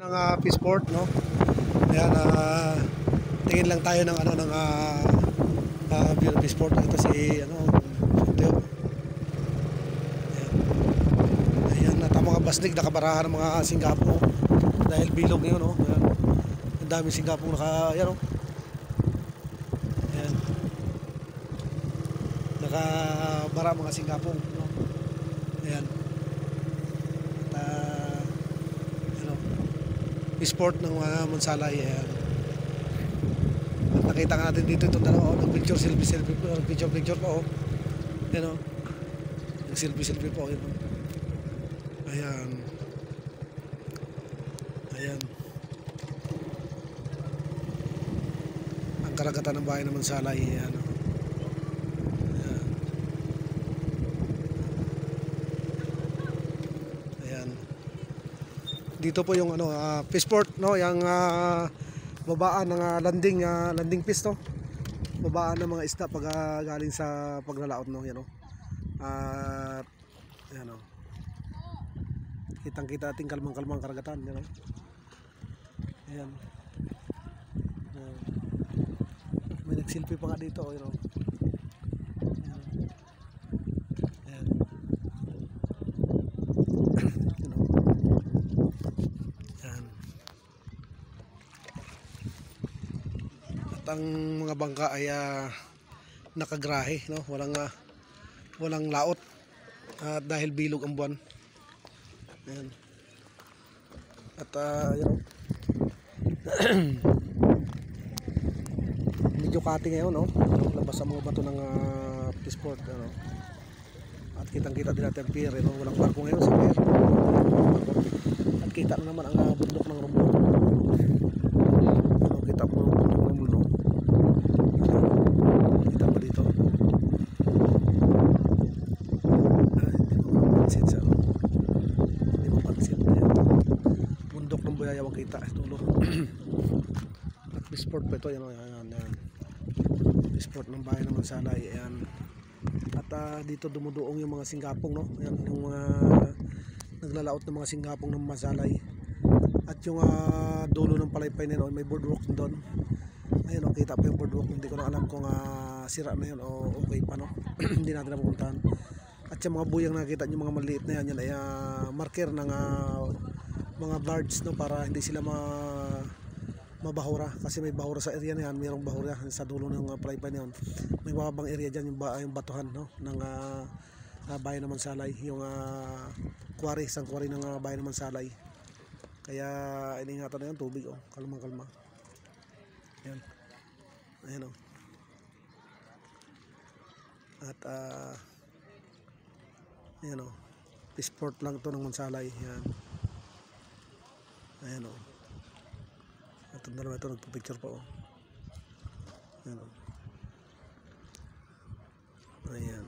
Ng Peaceport, no? Ayan, tingin lang tayo ng view ng Peaceport. Ito si Teo. Ayan, at ang mga basnig nakabarahan ng mga singgapo dahil bilog ngayon, no? Ayan, ang daming singgapo ayan, no? Ayan, nakabara mga singgapo, no? Ayan, at Peaceport ng Mansalay. Ayan. At nakita nga natin dito itong dalawa, nag-picture, selfie po, picture po, ayan, nag-selfie po, ayan. Ayan. Ayan. Ang karagatan ng bayan ng Mansalay. Ayan. Ayan. Ayan. Dito po yung Peaceport, no, yung babaan ng landing piece, no. Babaan ng mga isda pag galing sa paglalaot, no, yan, no. At ayan, no. Kitang-kita ating kalmang-kalmang karagatan, yan, no. Ayan. Ayan. May nagsilpi pa nga dito, you know. Ayan. You know. Ayan. At ang mga bangka ay nakagrahe, no? Walang laot dahil bilog ang buwan. Ayan. At you know, medyo kati ngayon, no? Labas ang mga bato ng Peaceport, ano? At kitang-kita din natin ang pier, no? Walang barko ngayon sa pier. At kita na naman ang bundok ng Romulo. Ano, kita po ang bundok ng Romulo, no? Kita pa dito. Hindi mo mapansin siya, no? Hindi mo mapansin. Bundok ng Buyayawang kita, tulo. At Peaceport pa ito, yan, yan. Peaceport ng bayan ng Mansalay. Ayan. At dito dumuduong yung mga singgapong, no? Ayan, yung mga naglalaot ng mga singgapong ng Mansalay. At yung dulo ng Palaypay na yun, may boardwalk doon. Ayun, kita pa yung boardwalk. Hindi ko na alam kung sira na yun o okay pa, no? Hindi natin napupuntahan. At yung mga buyang nakita nyo, mga maliit na yan, yan ay marker ng mga birds, no? Para hindi sila mabahura, kasi may bahura sa area na yan. Mayroong bahura sa dulo ng Palaypay na yun. May mababang area dyan, yung batuhan, no? Ng bayan ng Mansalay, yung quarry, isang quarry ng bayan ng Mansalay. Kaya iningatan na yan, tubig, kalmang-kalma. Ayan. Ayan, at ayan, Peaceport lang to ng Mansalay. Ayan. Ayan, at ang dalawa ito nagpapicture pa, ayan, ayan.